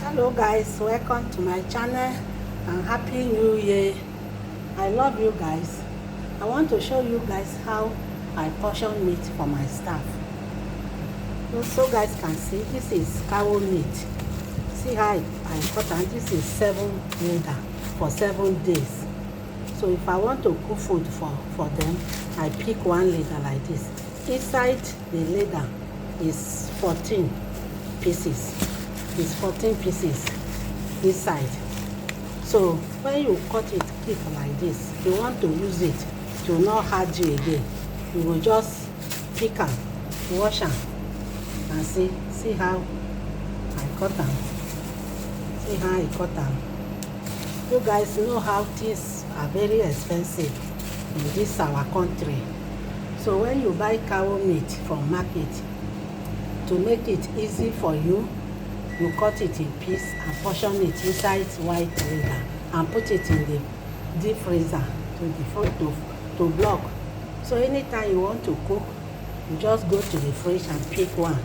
Hello guys, welcome to my channel and happy new year. I love you guys. I want to show you guys how I portion meat for my staff. So guys can see, this is cow meat. See how I cut, and this is 7 leather for 7 days. So if I want to cook food for them, I pick 1 leather like this. Inside the leather is 14 pieces. It's 14 pieces inside. So when you cut it thick like this, you want to use it to not hurt you again. You will just pick them, wash them, and see how I cut them. See how I cut them. You guys know how things are very expensive in this our country. So when you buy cow meat from market, to make it easy for you, you cut it in pieces and portion it inside white leather and put it in the deep freezer to block. So anytime you want to cook, you just go to the fridge and pick one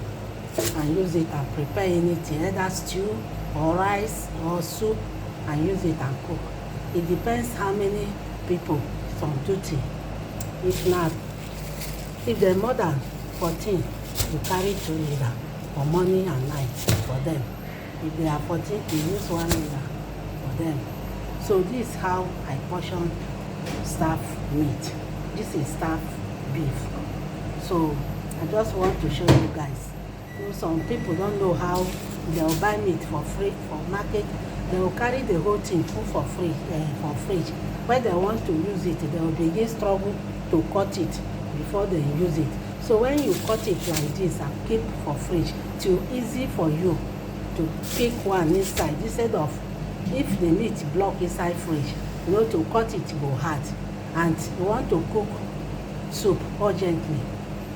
and use it and prepare anything, either stew or rice or soup, and use it and cook. It depends how many people is on duty. If they're more than 14, you carry 2 leather for morning and night for them. If they are 14, you use 1 leather for them. So this is how I portion staff meat. This is staff beef. So I just want to show you guys. You know, some people don't know how they'll buy meat for free from market. They will carry the whole thing full for free for fridge. When they want to use it, they will begin struggle to cut it before they use it. So when you cut it like this and keep for fridge, it will easy for you to pick one inside instead of if the meat block inside fridge, you know, to cut it go hard, and you want to cook soup urgently,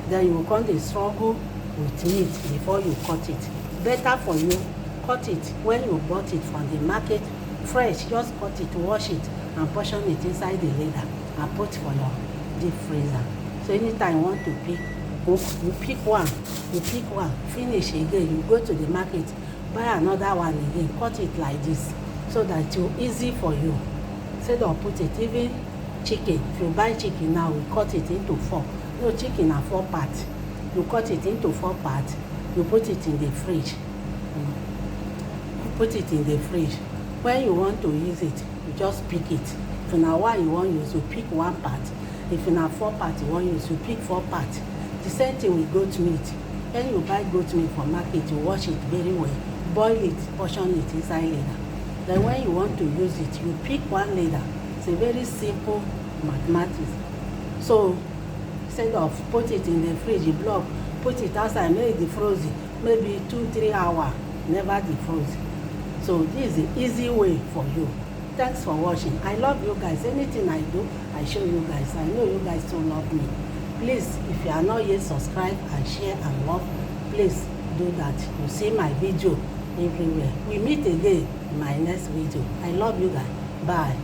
then you will come to struggle with meat before you cut it. Better for you, cut it when you bought it from the market fresh. Just cut it, wash it, and portion it inside the leather and put for your deep freezer. So anytime you want to pick, you pick one, finish again, you go to the market, buy another one again, cut it like this, so that it will easy for you. Instead of put it, even chicken, if you buy chicken now, we cut it into 4. No, chicken are 4 parts. You cut it into 4 parts, you put it in the fridge. You put it in the fridge. When you want to use it, you just pick it. If you know one you want use, you pick 1 part. If you have 4 parts you want use, you pick 4 parts. The same thing with goat meat. When you buy goat meat from market, you wash it very well, boil it, portion it inside leather. Then when you want to use it, you pick 1 leather. It's a very simple mathematics. So instead of put it in the fridge, you block, put it outside, make it defrozen, maybe 2-3 hours, never defrozen. So this is the easy way for you. Thanks for watching. I love you guys. Anything I do, I show you guys. I know you guys still love me. Please, if you are not yet subscribed and share and love, please do that. You see my video everywhere. We meet again in my next video. I love you guys. Bye.